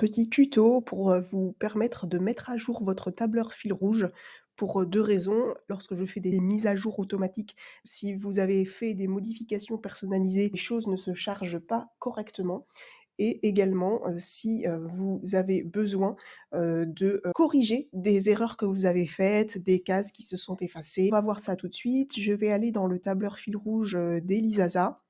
Petit tuto pour, vous permettre de mettre à jour votre tableur fil rouge pour, 2 raisons. Lorsque je fais des mises à jour automatiques, si vous avez fait des modifications personnalisées, les choses ne se chargent pas correctement et également, si, vous avez besoin, de, corriger des erreurs que vous avez faites, des cases qui se sont effacées. On va voir ça tout de suite. Je vais aller dans le tableur fil rouge, d'Elisasa.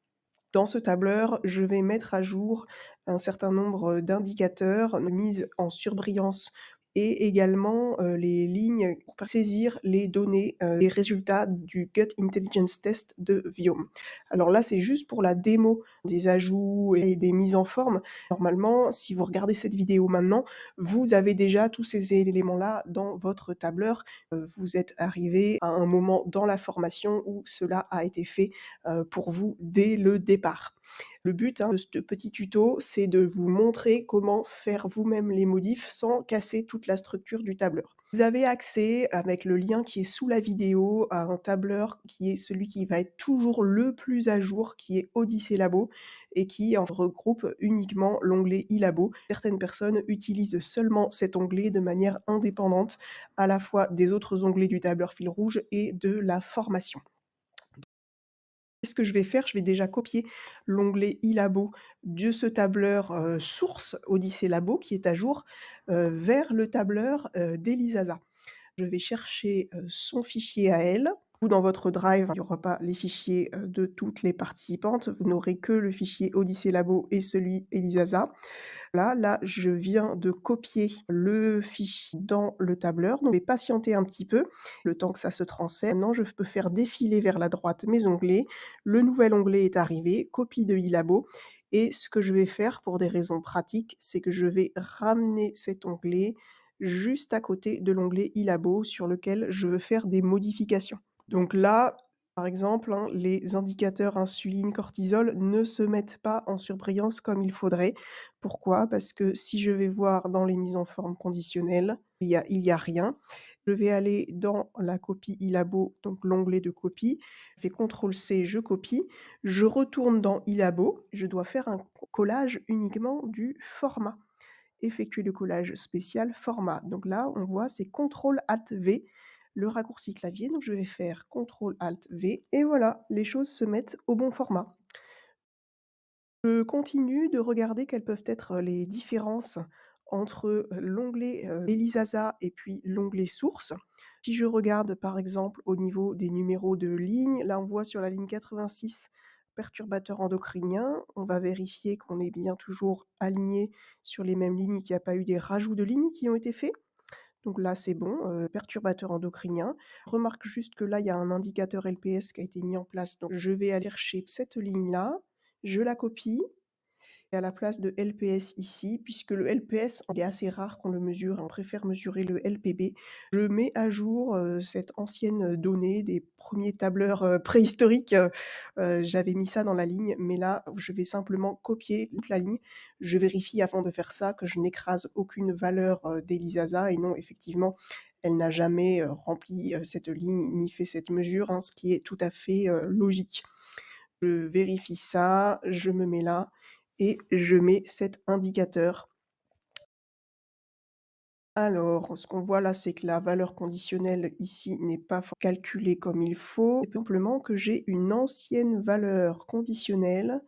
Dans ce tableur, je vais mettre à jour un certain nombre, d'indicateurs, mise en surbrillance et également, les lignes pour saisir les données, les résultats du Gut Intelligence Test de Viome. Alors là, c'est juste pour la démo des ajouts et des mises en forme. Normalement, si vous regardez cette vidéo maintenant, vous avez déjà tous ces éléments-là dans votre tableur. Vous êtes arrivé à un moment dans la formation où cela a été fait pour vous dès le départ. Le but, de ce petit tuto, c'est de vous montrer comment faire vous-même les modifs sans casser toute la structure du tableur. Vous avez accès, avec le lien qui est sous la vidéo, à un tableur qui est celui qui va être toujours le plus à jour, qui est Odyssey Labo et qui en regroupe uniquement l'onglet iLabo. Certaines personnes utilisent seulement cet onglet de manière indépendante, à la fois des autres onglets du tableur fil rouge et de la formation. Ce que je vais faire, je vais déjà copier l'onglet iLabo de ce tableur, source Odyssey Labo qui est à jour, vers le tableur, d'Elisasa. Je vais chercher, son fichier à elle. Ou dans votre drive, il n'y aura pas les fichiers, de toutes les participantes, vous n'aurez que le fichier Odyssey Labo et celui Elisasa. Là, je viens de copier le fichier dans le tableur, donc je vais patienter un petit peu, le temps que ça se transfère. Maintenant, je peux faire défiler vers la droite mes onglets. Le nouvel onglet est arrivé, copie de iLabo et ce que je vais faire pour des raisons pratiques, c'est que je vais ramener cet onglet juste à côté de l'onglet iLabo sur lequel je veux faire des modifications. Donc là, par exemple, les indicateurs insuline, cortisol ne se mettent pas en surbrillance comme il faudrait. Pourquoi? Parce que si je vais voir dans les mises en forme conditionnelles, il y a rien. Je vais aller dans la copie iLabo, donc l'onglet de copie, je fais CTRL-C, je copie, je retourne dans iLabo, je dois faire un collage uniquement du format. Effectuer le collage spécial format. Donc là, on voit, c'est CTRL-ALT-V, le raccourci clavier. Donc je vais faire CTRL-ALT-V et voilà, les choses se mettent au bon format. Je continue de regarder quelles peuvent être les différences entre, l'onglet, Elisasa et puis l'onglet source. Si je regarde par exemple au niveau des numéros de ligne, là on voit sur la ligne 86 perturbateurs endocriniens. On va vérifier qu'on est bien toujours aligné sur les mêmes lignes, qu'il n'y a pas eu des rajouts de lignes qui ont été faits. Donc là c'est bon, perturbateurs endocriniens. Remarque juste que là il y a un indicateur LPS qui a été mis en place, donc je vais aller chercher cette ligne-là, je la copie et à la place de LPS ici, puisque le LPS, il est assez rare qu'on le mesure, on préfère mesurer le LPB. Je mets à jour, cette ancienne donnée des premiers tableurs, préhistoriques, j'avais mis ça dans la ligne, mais là, je vais simplement copier toute la ligne. Je vérifie avant de faire ça que je n'écrase aucune valeur, d'Elisasa et non, effectivement, elle n'a jamais, rempli, cette ligne ni fait cette mesure, ce qui est tout à fait, logique. Je vérifie ça, je me mets là et je mets cet indicateur. Alors, ce qu'on voit là, c'est que la valeur conditionnelle ici n'est pas calculée comme il faut. C'est simplement que j'ai une ancienne valeur conditionnelle.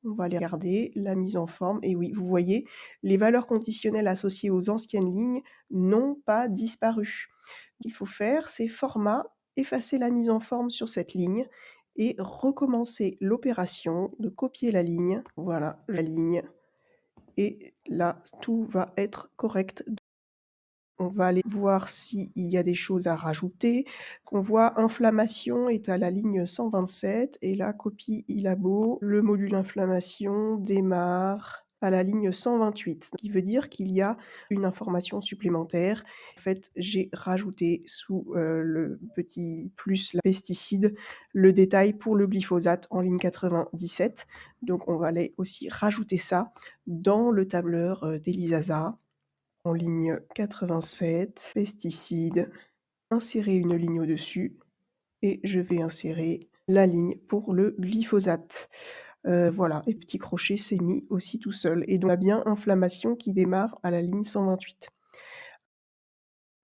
On va aller regarder la mise en forme et oui, vous voyez, les valeurs conditionnelles associées aux anciennes lignes n'ont pas disparu. Ce qu'il faut faire, c'est format, effacer la mise en forme sur cette ligne et recommencer l'opération de copier la ligne. Voilà, la ligne et là, tout va être correct. On va aller voir s'il y a des choses à rajouter. On voit inflammation est à la ligne 127 et là, copie iLabo, le module inflammation démarre à la ligne 128. Ce qui veut dire qu'il y a une information supplémentaire. En fait, j'ai rajouté sous, le petit plus la pesticide, le détail pour le glyphosate en ligne 97. Donc on va aller aussi rajouter ça dans le tableur, d'Elisasa. En ligne 87, pesticides, insérer une ligne au-dessus et je vais insérer la ligne pour le glyphosate. Voilà et petit crochet s'est mis aussi tout seul et donc on a bien inflammation qui démarre à la ligne 128.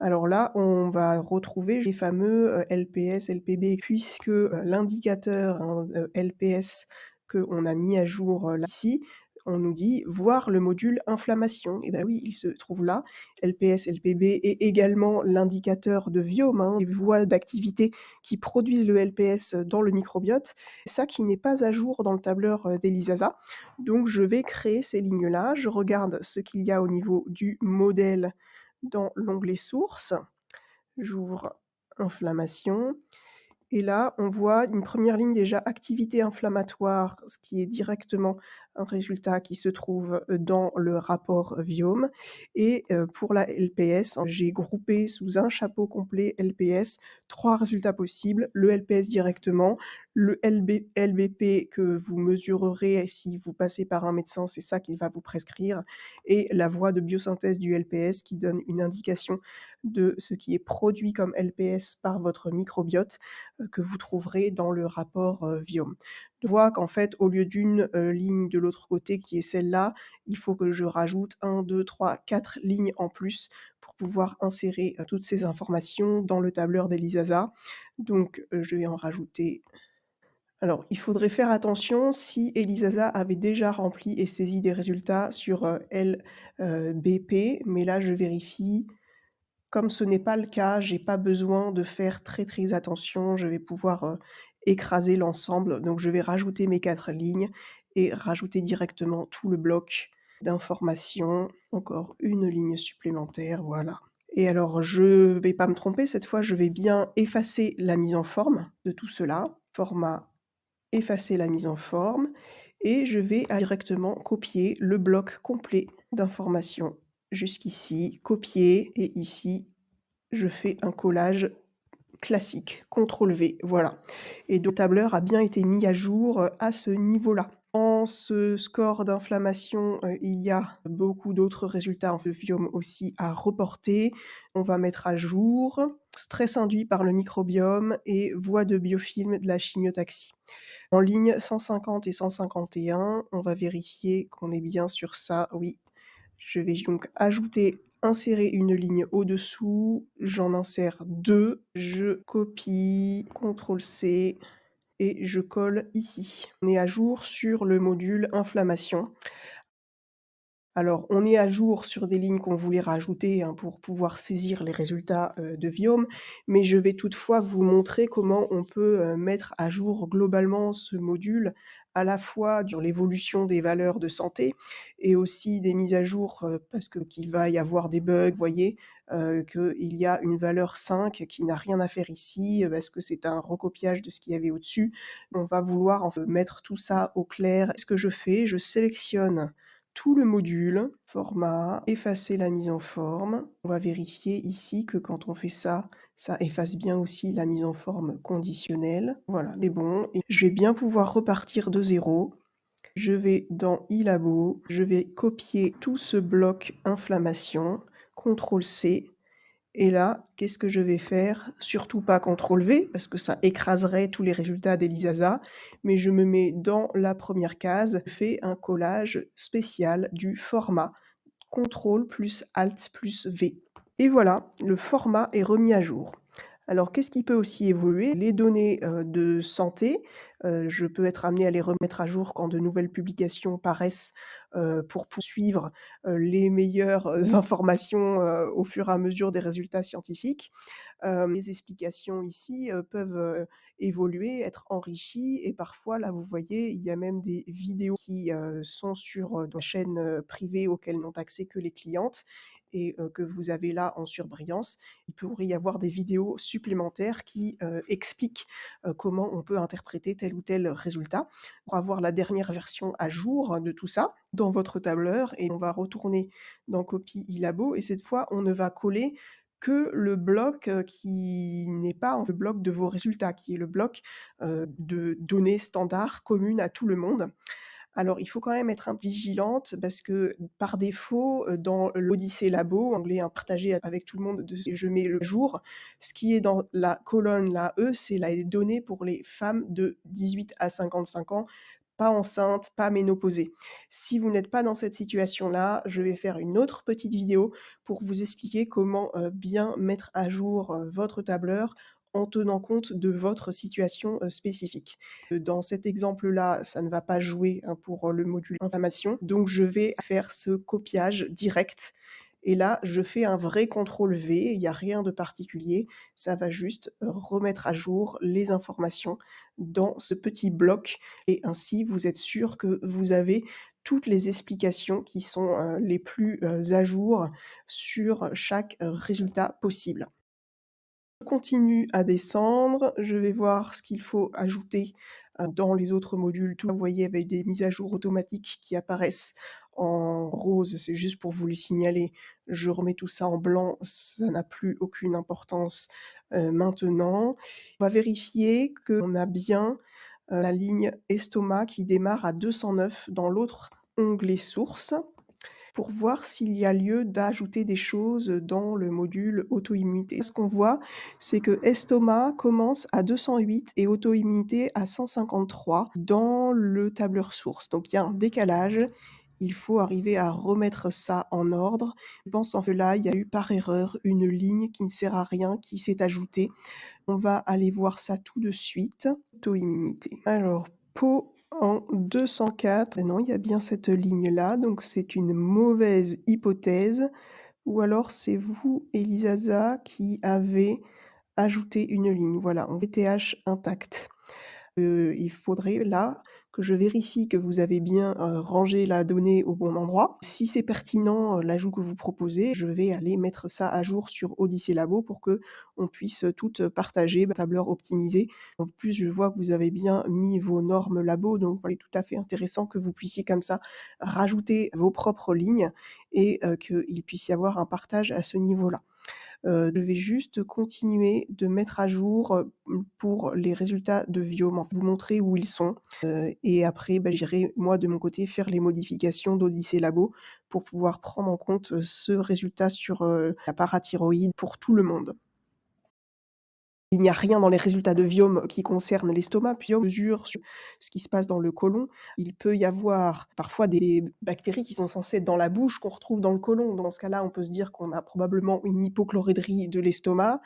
Alors là, on va retrouver les fameux, LPS, LPB puisque, l'indicateur, hein, LPS qu'on a mis à jour, là ici, on nous dit: «Voir le module inflammation» et bah oui, il se trouve là. LPS, LPB et également l'indicateur de Viome, hein, les voies d'activité qui produisent le LPS, dans le microbiote. Ça qui n'est pas à jour dans le tableur, d'Elisasa. Donc je vais créer ces lignes-là. Je regarde ce qu'il y a au niveau du modèle dans l'onglet sources, j'ouvre inflammation et là, on voit une première ligne déjà activité inflammatoire, ce qui est directement un résultat qui se trouve, dans le rapport Viome et pour la LPS, j'ai groupé sous un chapeau complet LPS 3 résultats possibles. Le LPS directement, le LBP que vous mesurerez si vous passez par un médecin, c'est ça qu'il va vous prescrire et la voie de biosynthèse du LPS qui donne une indication de ce qui est produit comme LPS par votre microbiote que vous trouverez dans le rapport, Viome. Je vois qu'en fait, au lieu d'une, ligne de l'autre côté qui est celle-là, il faut que je rajoute 1, 2, 3, 4 lignes en plus pour pouvoir insérer, toutes ces informations dans le tableur d'Elisasa. Donc, je vais en rajouter alors, il faudrait faire attention si Elisasa avait déjà rempli et saisi des résultats sur, BP, mais là je vérifie. Comme ce n'est pas le cas, j'ai pas besoin de faire très, très attention. Je vais pouvoir, écraser l'ensemble. Donc je vais rajouter mes 4 lignes et rajouter directement tout le bloc d'informations. Encore une ligne supplémentaire, voilà. Et alors je vais pas me tromper, cette fois, je vais bien effacer la mise en forme de tout cela. Format, effacer la mise en forme et je vais directement copier le bloc complet d'informations jusqu'ici, copier et ici je fais un collage classique, CTRL V, voilà et donc le tableur a bien été mis à jour, à ce niveau-là. Dans ce score d'inflammation, il y a beaucoup d'autres résultats en Viome aussi à reporter. On va mettre à jour stress induit par le microbiome et voie de biofilm de la chimiotaxie. En ligne 150 et 151, on va vérifier qu'on est bien sur ça, oui. Je vais donc ajouter, insérer une ligne au-dessous, j'en insère 2, je copie, CTRL C et je colle ici. On est à jour sur le module inflammation. Alors, on est à jour sur des lignes qu'on voulait rajouter, hein, pour pouvoir saisir les résultats, de Viome, mais je vais toutefois vous montrer comment on peut, mettre à jour globalement ce module, à la fois sur l'évolution des valeurs de santé et aussi des mises à jour, parce que qu'il va y avoir des bugs, vous voyez? Qu'il y a une valeur 5 qui n'a rien à faire ici, parce que c'est un recopiage de ce qu'il y avait au-dessus. On va vouloir en fait mettre tout ça au clair. Ce que je fais, je sélectionne tout le module, format, effacer la mise en forme. On va vérifier ici que quand on fait ça, ça efface bien aussi la mise en forme conditionnelle. Voilà, c'est bon et je vais bien pouvoir repartir de 0. Je vais dans iLabo, je vais copier tout ce bloc inflammation, CTRL C et là, qu'est-ce que je vais faire? Surtout pas CTRL V, parce que ça écraserait tous les résultats d'Elisasa, mais je me mets dans la première case, je fais un collage spécial du format. CTRL plus Alt plus V. Et voilà, le format est remis à jour. Alors qu'est-ce qui peut aussi évoluer? Les données, de santé, je peux être amenée à les remettre à jour quand de nouvelles publications paraissent, pour poursuivre, les meilleures, informations, au fur et à mesure des résultats scientifiques. Les explications ici, peuvent, évoluer, être enrichies et parfois là, vous voyez, il y a même des vidéos qui, sont sur, la chaîne, privée auxquelles n'ont accès que les clientes et que vous avez là en surbrillance. Il pourrait y avoir des vidéos supplémentaires qui, expliquent, comment on peut interpréter tel ou tel résultat. Pour avoir la dernière version à jour de tout ça, dans votre tableur et on va retourner dans copie iLabo et cette fois, on ne va coller que le bloc, qui n'est pas le bloc de vos résultats, qui est le bloc, de données standards communes à tout le monde. Alors, il faut quand même être vigilante parce que par défaut, dans l'Odyssée Labo, onglet hein, partagé avec tout le monde, je mets le jour. Ce qui est dans la colonne là, E, c'est les données pour les femmes de 18 à 55 ans, pas enceinte, pas ménopausée. Si vous n'êtes pas dans cette situation-là, je vais faire une autre petite vidéo pour vous expliquer comment, bien mettre à jour, votre tableur en tenant compte de votre situation, spécifique. Dans cet exemple-là, ça ne va pas jouer, hein, pour, le module inflammation, donc je vais faire ce copiage direct et là, je fais un vrai contrôle V, il y a rien de particulier, ça va juste, remettre à jour les informations dans ce petit bloc et ainsi vous êtes sûr que vous avez toutes les explications qui sont, les plus, à jour sur chaque, résultat possible. Je continue à descendre, je vais voir ce qu'il faut ajouter, dans les autres modules. Tout vous voyez avec des mises à jour automatiques qui apparaissent en rose, c'est juste pour vous les signaler. Je remets tout ça en blanc, ça n'a plus aucune importance, maintenant. On va vérifier qu'on a bien, la ligne estomac qui démarre à 209 dans l'autre onglet source pour voir s'il y a lieu d'ajouter des choses dans le module auto-immunité. Ce qu'on voit, c'est que estomac commence à 208 et auto-immunité à 153 dans le tableur source. Donc il y a un décalage, il faut arriver à remettre ça en ordre. Je pense en fait là, il y a eu par erreur une ligne qui ne sert à rien qui s'est ajoutée. On va aller voir ça tout de suite. Auto-immunité. Alors, peau en 204. Et non, il y a bien cette ligne-là, donc c'est une mauvaise hypothèse ou alors c'est vous, Elisasa, qui avez ajouté une ligne. Voilà, en VTH intact. Il faudrait là que je vérifie que vous avez bien, rangé la donnée au bon endroit. Si c'est pertinent, l'ajout que vous proposez, je vais aller mettre ça à jour sur Odyssey Labo pour qu'on puisse, toutes partager, tableur optimisé. En plus, je vois que vous avez bien mis vos normes labo, donc il est tout à fait intéressant que vous puissiez comme ça rajouter vos propres lignes et qu'il puisse y avoir un partage à ce niveau-là. Je vais juste continuer de mettre à jour, pour les résultats de Viome, vous montrer où ils sont, et après, j'irai moi de mon côté faire les modifications d'Odyssey Labo pour pouvoir prendre en compte, ce résultat sur, la parathyroïde pour tout le monde. Il n'y a rien dans les résultats de Viome qui concerne l'estomac, puis on mesure sur ce qui se passe dans le côlon. Il peut y avoir parfois des bactéries qui sont censées être dans la bouche, qu'on retrouve dans le côlon. Dans ce cas-là, on peut se dire qu'on a probablement une hypochlorhydrie de l'estomac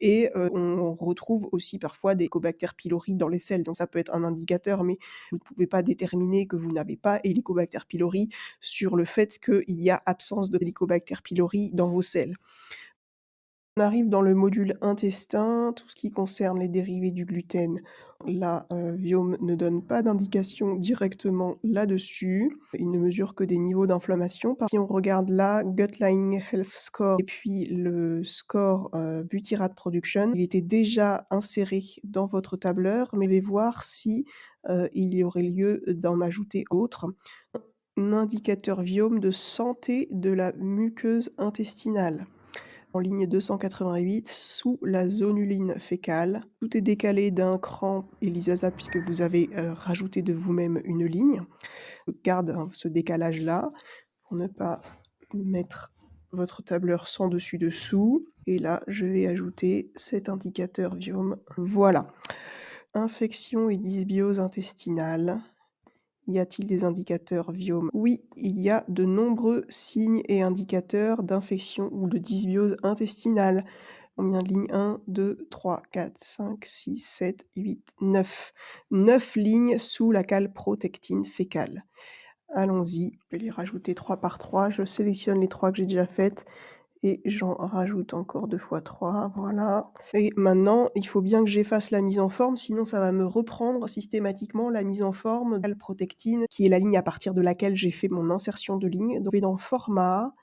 et on retrouve aussi parfois des Helicobacter pylori dans les selles. Donc ça peut être un indicateur, mais vous ne pouvez pas déterminer que vous n'avez pas Helicobacter pylori sur le fait qu'il y a absence de Helicobacter pylori dans vos selles. On arrive dans le module intestin, tout ce qui concerne les dérivés du gluten. Là, Viome ne donne pas d'indication directement là-dessus. Il ne mesure que des niveaux d'inflammation. Si on regarde là, Gut-Lining Health Score et puis le score, Butyrate Production, il était déjà inséré dans votre tableur, mais je vais voir si, il y aurait lieu d'en ajouter autre. Un indicateur Viome de santé de la muqueuse intestinale en ligne 288 sous la zonuline fécale. Tout est décalé d'un cran, Elisasa, puisque vous avez, rajouté de vous-même une ligne. Garde, hein, ce décalage-là pour ne pas mettre votre tableur sans dessus-dessous et là, je vais ajouter cet indicateur Viome. Voilà. Infection et dysbiose intestinale. Y a-t-il des indicateurs Viome? Oui, il y a de nombreux signes et indicateurs d'infection ou de dysbiose intestinale. Combien de lignes? 1, 2, 3, 4, 5, 6, 7, 8, 9. 9 lignes sous la calprotectine fécale. Allons-y, je vais les rajouter 3 par 3. Je sélectionne les 3 que j'ai déjà faites et j'en rajoute encore 2 fois 3, voilà. Et maintenant, il faut bien que j'efface la mise en forme, sinon ça va me reprendre systématiquement la mise en forme de calprotectine, qui est la ligne à partir de laquelle j'ai fait mon insertion de ligne. Donc je vais dans Format,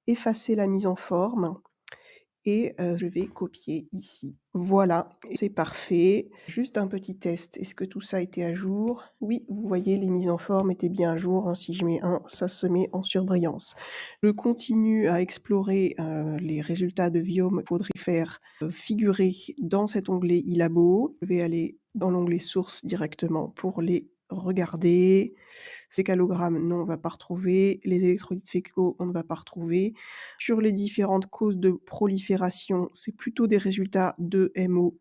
effacer la mise en forme et je vais copier ici. Voilà, c'est parfait. Juste un petit test, est-ce que tout ça était à jour? Oui, vous voyez, les mises en forme étaient bien à jour, hein. Si je mets 1, ça se met en surbrillance. Je continue à explorer, les résultats de Viome. Il faudrait faire, figurer dans cet onglet iLabo. Je vais aller dans l'onglet source directement pour les regarder. Cécalogrammes, non, on va pas retrouver. Les électrolytes fécaux, on ne va pas retrouver. Sur les différentes causes de prolifération, c'est plutôt des résultats de MOU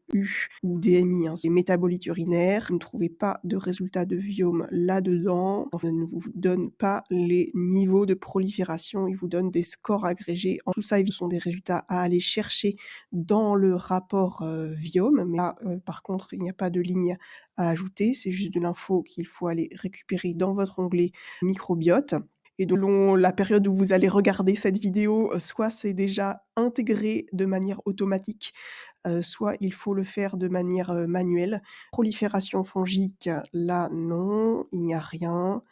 ou DMI, hein, c'est métabolites urinaires. Vous ne trouvez pas de résultats de Viome là-dedans. On ne vous donne pas les niveaux de prolifération, il vous donne des scores agrégés. En tout ça, ce sont des résultats à aller chercher dans le rapport, Viome, mais là, par contre, il n'y a pas de ligne à ajouter, c'est juste de l'info qu'il faut aller récupérer dans votre onglet microbiote et donc selon la période où vous allez regarder cette vidéo, soit c'est déjà intégré de manière automatique, soit il faut le faire de manière, manuelle. Prolifération fongique, là non, il n'y a rien.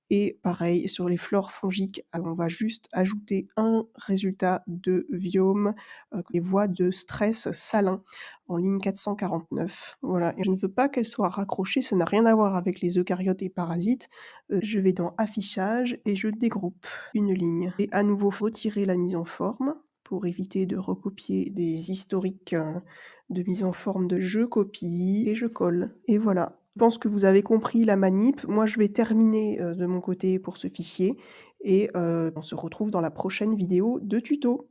Et pareil, sur les flores fongiques, on va juste ajouter un résultat de Viome, les voies de stress salin en ligne 449. Voilà, et je ne veux pas qu'elle soit raccrochée, ça n'a rien à voir avec les eucaryotes et parasites. Je vais dans affichage et je dégroupe une ligne et à nouveau retirer la mise en forme pour éviter de recopier des historiques, de mise en forme de je copie et je colle et voilà. Je pense que vous avez compris la manip. Moi, je vais terminer, de mon côté pour ce fichier et on se retrouve dans la prochaine vidéo de tuto.